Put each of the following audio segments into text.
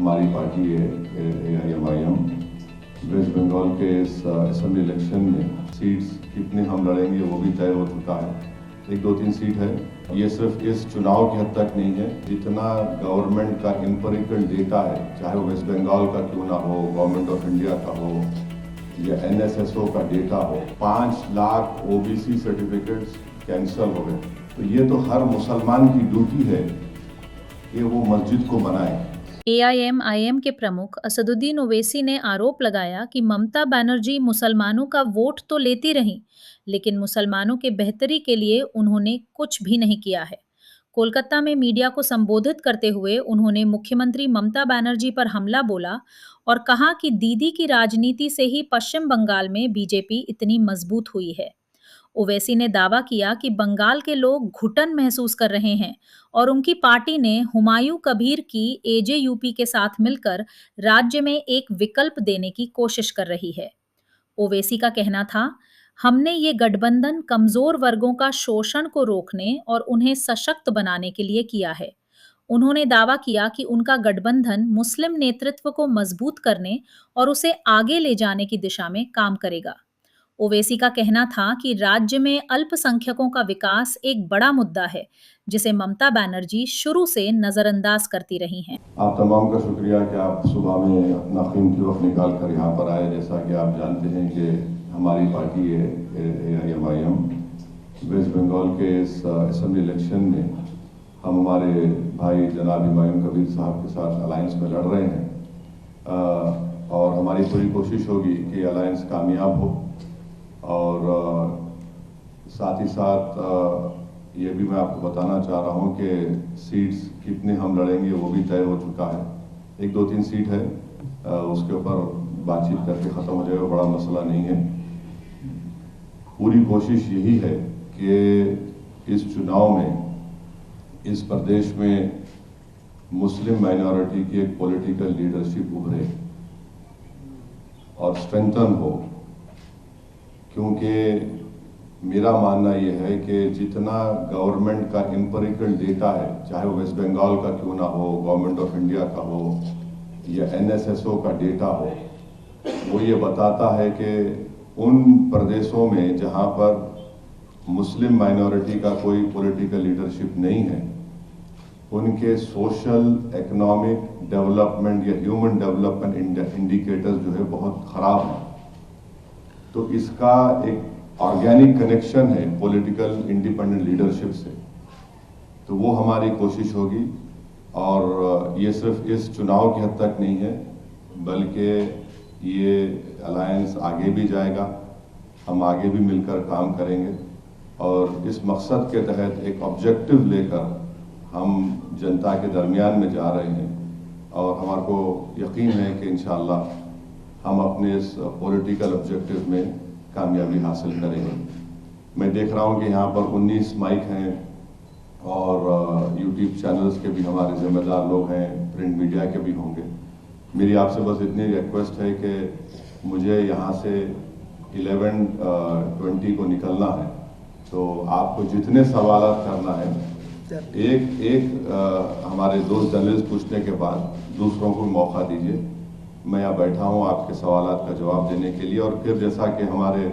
हमारी पार्टी है AIMIM waste Bengal के इस असेंबली इलेक्शन में सीट्स कितने हम लड़ेंगे वो भी तय हो चुका है। 1-2-3 सीट है। ये सिर्फ इस चुनाव की हद तक नहीं है, जितना गवर्नमेंट का एम्पिरिकल डेटा है, चाहे वो वेस्ट बंगाल का क्यों ना हो, गवर्नमेंट ऑफ इंडिया का हो या NSSO का डेटा हो, 5 लाख OBC सर्टिफिकेट्स कैंसल हो गए। तो ये तो हर मुसलमान की ड्यूटी है कि वो मस्जिद को बनाए। AIMIM के प्रमुख असदुद्दीन ओवैसी ने आरोप लगाया कि ममता बनर्जी मुसलमानों का वोट तो लेती रहीं, लेकिन मुसलमानों के बेहतरी के लिए उन्होंने कुछ भी नहीं किया है। कोलकाता में मीडिया को संबोधित करते हुए उन्होंने मुख्यमंत्री ममता बनर्जी पर हमला बोला और कहा कि दीदी की राजनीति से ही पश्चिम बंगाल में बीजेपी इतनी मजबूत हुई है। ओवैसी ने दावा किया कि बंगाल के लोग घुटन महसूस कर रहे हैं और उनकी पार्टी ने हुमायूं कबीर की AJUP के साथ मिलकर राज्य में एक विकल्प देने की कोशिश कर रही है। ओवैसी का कहना था, हमने ये गठबंधन कमजोर वर्गों का शोषण को रोकने और उन्हें सशक्त बनाने के लिए किया है। उन्होंने दावा किया कि उनका गठबंधन मुस्लिम नेतृत्व को मजबूत करने और उसे आगे ले जाने की दिशा में काम करेगा। ओवैसी का कहना था कि राज्य में अल्पसंख्यकों का विकास एक बड़ा मुद्दा है, जिसे ममता बनर्जी शुरू से नजरअंदाज करती रही हैं। आप तमाम का शुक्रिया कि आप सुबह में अपना कीमती वक्त निकाल कर यहाँ पर आए। जैसा कि आप जानते हैं कि हमारी पार्टी है AIMIM वेस्ट बंगाल के इस असेंबली इलेक्शन में हम हमारे भाई जनाब हुमायूं कबीर साहब के साथ अलायंस में लड़ रहे हैं और हमारी पूरी कोशिश होगी कि अलायंस कामयाब हो। और साथ ही साथ ये भी मैं आपको बताना चाह रहा हूँ कि सीट्स कितने हम लड़ेंगे वो भी तय हो चुका है। 1-2-3 सीट है, उसके ऊपर बातचीत करके ख़त्म हो जाएगा, बड़ा मसला नहीं है। पूरी कोशिश यही है कि इस चुनाव में इस प्रदेश में मुस्लिम माइनॉरिटी की एक पॉलिटिकल लीडरशिप उभरे और स्ट्रेंथन हो, क्योंकि मेरा मानना ये है कि जितना गवर्नमेंट का एम्पिरिकल डेटा है, चाहे वो वेस्ट बंगाल का क्यों ना हो, गवर्नमेंट ऑफ इंडिया का हो या NSSO का डेटा हो, वो ये बताता है कि उन प्रदेशों में जहाँ पर मुस्लिम माइनॉरिटी का कोई पॉलिटिकल लीडरशिप नहीं है, उनके सोशल, इकोनॉमिक डेवलपमेंट या ह्यूमन डेवलपमेंट इंडिकेटर्स जो है बहुत ख़राब हैं। तो इसका एक ऑर्गेनिक कनेक्शन है पॉलिटिकल इंडिपेंडेंट लीडरशिप से। तो वो हमारी कोशिश होगी और ये सिर्फ इस चुनाव की हद तक नहीं है, बल्कि ये अलायंस आगे भी जाएगा। हम आगे भी मिलकर काम करेंगे और इस मकसद के तहत एक ऑब्जेक्टिव लेकर हम जनता के दरमियान में जा रहे हैं और हमारे को यकीन है कि इंशाअल्लाह हम अपने इस पॉलिटिकल ऑब्जेक्टिव में कामयाबी हासिल करेंगे। मैं देख रहा हूं कि यहाँ पर 19 माइक हैं और YouTube चैनल्स के भी हमारे जिम्मेदार लोग हैं, प्रिंट मीडिया के भी होंगे। मेरी आपसे बस इतनी रिक्वेस्ट है कि मुझे यहाँ से 11:20 को निकलना है, तो आपको जितने सवालात करना है एक हमारे दोस्त जर्नलिस्ट पूछने के बाद दूसरों को मौका दीजिए। मैं यहाँ बैठा हूँ आपके सवालात का जवाब देने के लिए। और फिर जैसा कि हमारे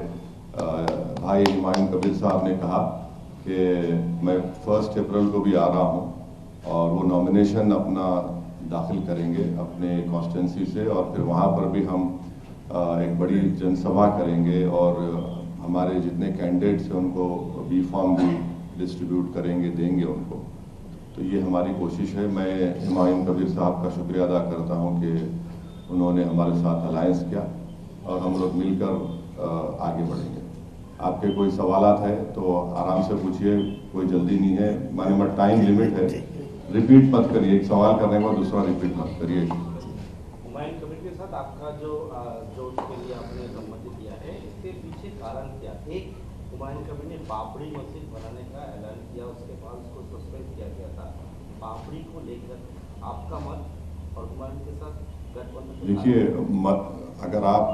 भाई हुमायूं कबीर साहब ने कहा कि मैं 1 अप्रैल को भी आ रहा हूँ और वो नॉमिनेशन अपना दाखिल करेंगे अपने कॉन्स्टिट्यूंसी से, और फिर वहाँ पर भी हम एक बड़ी जनसभा करेंगे और हमारे जितने कैंडिडेट्स हैं उनको बी फॉर्म भी डिस्ट्रीब्यूट करेंगे, देंगे उनको। तो ये हमारी कोशिश है। मैं हुमायूं कबीर साहब का शुक्रिया अदा करता हूँ कि उन्होंने हमारे साथ अलायंस किया और हम लोग मिलकर आगे बढ़ेंगे। आपके कोई सवालात है तो आराम से पूछिए, कोई जल्दी नहीं है। हमारे टाइम लिमिट है, रिपीट मत करिए। एक सवाल करने के बाद दूसरा रिपीट मत करिए। हुमायूं कबीर के साथ आपका जो के लिए आपने सम्मति दिया है, इसके पीछे कारण क्या? एक, हुमायूं कबीर ने बाबरी मस्जिद बनाने का ऐलान किया, उसके बाद उसको सस्पेंड किया गया था। बाबरी को लेकर आपका मत और हुमायूं के साथ गठबंधन? देखिए, अगर आप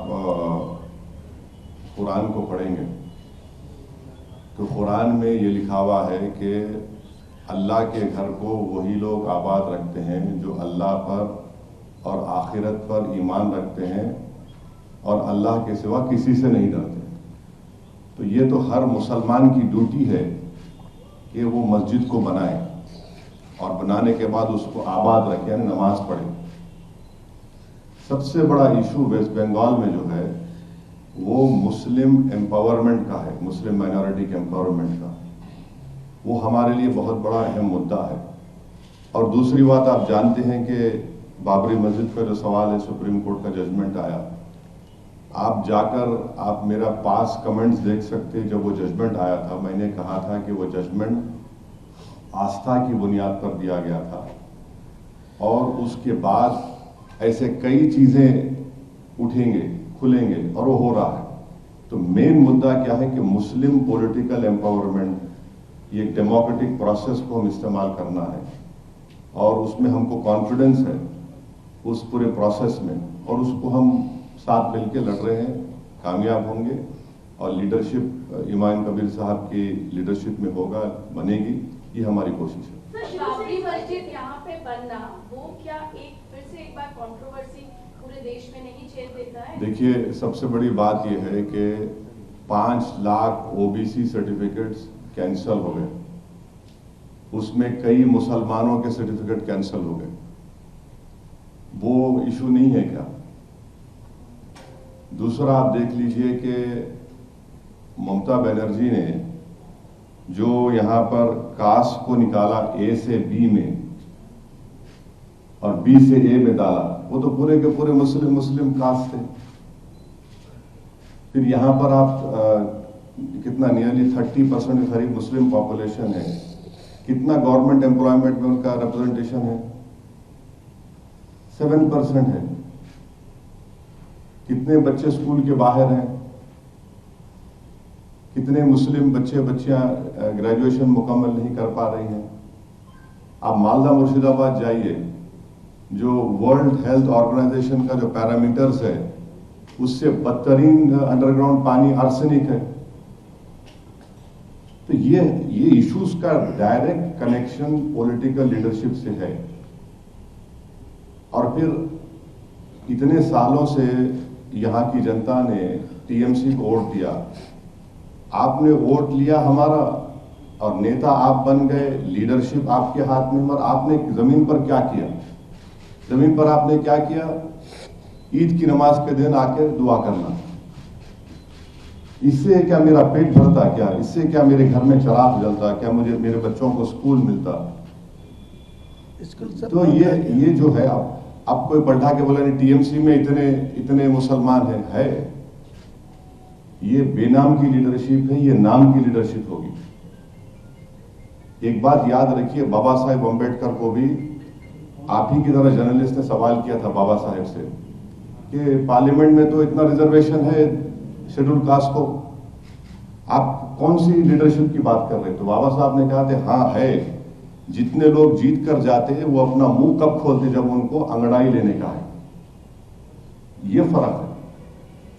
कुरान को पढ़ेंगे तो कुरान में ये लिखा हुआ है कि अल्लाह के घर को वही लोग आबाद रखते हैं जो अल्लाह पर आखिरत पर ईमान रखते हैं और अल्लाह के सिवा किसी से नहीं डरते। तो ये तो हर मुसलमान की ड्यूटी है कि वो मस्जिद को बनाए और बनाने के बाद उसको आबाद रखें, यानी नमाज पढ़े। सबसे बड़ा इशू वेस्ट बंगाल में जो है वो मुस्लिम एम्पावरमेंट का है, मुस्लिम माइनॉरिटी के एम्पावरमेंट का। वो हमारे लिए बहुत बड़ा अहम मुद्दा है। और दूसरी बात, आप जानते हैं कि बाबरी मस्जिद का जो सवाल है, सुप्रीम कोर्ट का जजमेंट आया, आप जाकर आप मेरा पास कमेंट्स देख सकते हैं। जब वो जजमेंट आया था, मैंने कहा था कि वो जजमेंट आस्था की बुनियाद पर दिया गया था और उसके बाद ऐसे कई चीजें उठेंगे, खुलेंगे, और वो हो रहा है। तो मेन मुद्दा क्या है कि मुस्लिम पॉलिटिकल एम्पावरमेंट, ये डेमोक्रेटिक प्रोसेस को हम इस्तेमाल करना है और उसमें हमको कॉन्फिडेंस है उस पूरे प्रोसेस में, और उसको हम साथ मिलकर लड़ रहे हैं, कामयाब होंगे। और लीडरशिप इमाम कबीर साहब की लीडरशिप में होगा, बनेगी, ये हमारी कोशिश है। बाबरी मस्जिद यहाँ पे बनना, वो क्या फिर से एक बार कंट्रोवर्सी पूरे देश में नहीं छेड़ देता है? देखिए, सबसे बड़ी बात यह है कि 5 लाख ओबीसी सर्टिफिकेट्स कैंसल हो गए, उसमें कई मुसलमानों के सर्टिफिकेट कैंसल हो गए। वो इशू नहीं है क्या? दूसरा, आप देख लीजिए कि ममता बनर्जी ने जो यहां पर कास्ट को निकाला ए से बी में और बी से ए में डाला, वो तो पूरे के पूरे मुस्लिम कास्ट थे। फिर यहां पर आप कितना नियरली 30% के करीब मुस्लिम पॉपुलेशन है, कितना गवर्नमेंट एम्प्लॉयमेंट में उनका रिप्रेजेंटेशन है? 7% है। कितने बच्चे स्कूल के बाहर हैं? कितने मुस्लिम बच्चियां ग्रेजुएशन मुकम्मल नहीं कर पा रही हैं? आप मालदा मुर्शिदाबाद जाइए, जो वर्ल्ड हेल्थ ऑर्गेनाइजेशन का जो पैरामीटर्स है उससे बदतरीन अंडरग्राउंड पानी आर्सेनिक है। तो ये इश्यूज का डायरेक्ट कनेक्शन पॉलिटिकल लीडरशिप से है। और फिर इतने सालों से यहाँ की जनता ने टीएमसी को वोट दिया, आपने वोट लिया हमारा और नेता आप बन गए, लीडरशिप आपके हाथ में, मगर आपने जमीन पर क्या किया? जमीन पर आपने क्या किया? ईद की नमाज के दिन आके दुआ करना। इससे क्या मेरा पेट भरता? क्या इससे क्या मेरे घर में चिराग जलता? क्या मुझे मेरे बच्चों को स्कूल मिलता? तो ये जो है, अब कोई पलटा के बोला नहीं टीएमसी में इतने मुसलमान है। ये बेनाम की लीडरशिप है, ये नाम की लीडरशिप होगी। एक बात याद रखिए, बाबा साहेब अम्बेडकर को भी आप ही की तरह जर्नलिस्ट ने सवाल किया था बाबा साहेब से कि पार्लियामेंट में तो इतना रिजर्वेशन है शेड्यूल कास्ट को, आप कौन सी लीडरशिप की बात कर रहे हैं? तो बाबा साहब ने कहा थे, हाँ है। जितने लोग जीत कर जाते हैं वो अपना मुंह कब खोलते? जब उनको अंगड़ाई लेने का है। ये फर्क है।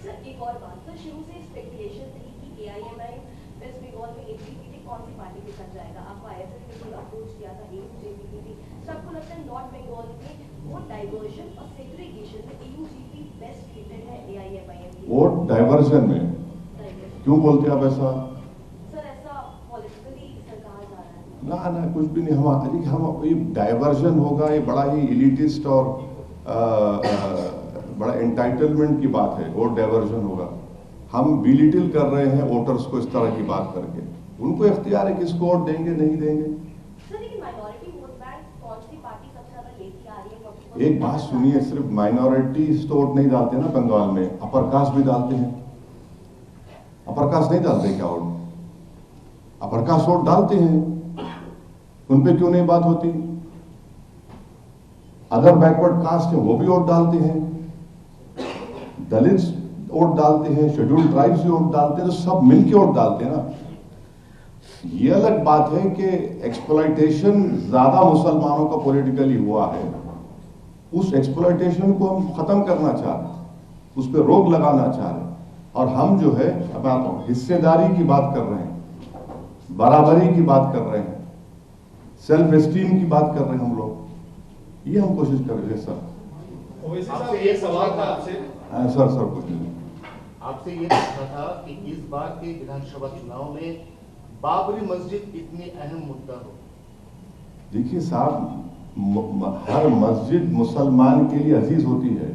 सर, एक और बात, तो शुरू से स्पेकुलेशन थी कि एआईएमआईएम वेस्ट बंगाल में एबीवीपी कौन सी पार्टी के साथ जाएगा? आपको आईएसएफ ने कोई अप्रोच किया था, एबीवीपी। सबको लगता है नॉर्थ बंगाल में वोट डाइवर्जन और सेग्रीगेशन में एयूजीपी बेस्ट ट्रीटेड है एआईएमआईएम। वोट डाइवर्जन में क्यों बोलते आप ऐसा? सर, ऐसा पॉलिटिकली सरकार जा रहा है। ना कुछ भी नहीं। हम ये डाइवर्जन होगा, ये बड़ा ही इलिटिस्ट और बड़ा एंटाइटलमेंट की बात है। वोट डाइवर्जन होगा, हम बिलिटिल कर रहे हैं वोटर्स को इस तरह की बात करके। उनको इख्तियार है किसको वोट देंगे नहीं देंगे। सर, लेकिन माइनॉरिटी वोट बैंक कौन सी पार्टी सबसे ज्यादा लेती आ रही है? एक बात सुनिए, सिर्फ माइनॉरिटीज तो वोट नहीं डालते ना बंगाल में, अपर कास्ट भी डालते हैं। अपर कास्ट नहीं डालते क्या वोट? अपर कास्ट वोट डालते हैं, उन पे क्यों नहीं बात होती? अदर बैकवर्ड कास्ट है वो भी वोट डालते हैं, दलित वोट डालते हैं, शेड्यूल्ड ट्राइब्स भी वोट डालते हैं, तो सब मिलके वोट डालते हैं ना। ये अलग बात है कि एक्सप्लॉइटेशन ज्यादा मुसलमानों का पॉलिटिकली हुआ है, उस एक्सप्लॉइटेशन को हम खत्म करना चाह रहे हैं, उस पर रोक लगाना चाह रहे हैं। और हम जो है, अब हिस्सेदारी की बात कर रहे हैं, बराबरी की बात कर रहे हैं, सेल्फ एस्टीम की बात कर रहे हैं हम लोग, ये हम कोशिश कर रहे हैं सर। ओवैसी साहब आपसे एक सवाल था आपसे। सर कुछ नहीं। आपसे ये पूछना था कि इस बार के विधानसभा चुनाव में बाबरी मस्जिद इतनी अहम मुद्दा हो। देखिए साहब, हर मस्जिद मुसलमान के लिए अजीज होती है।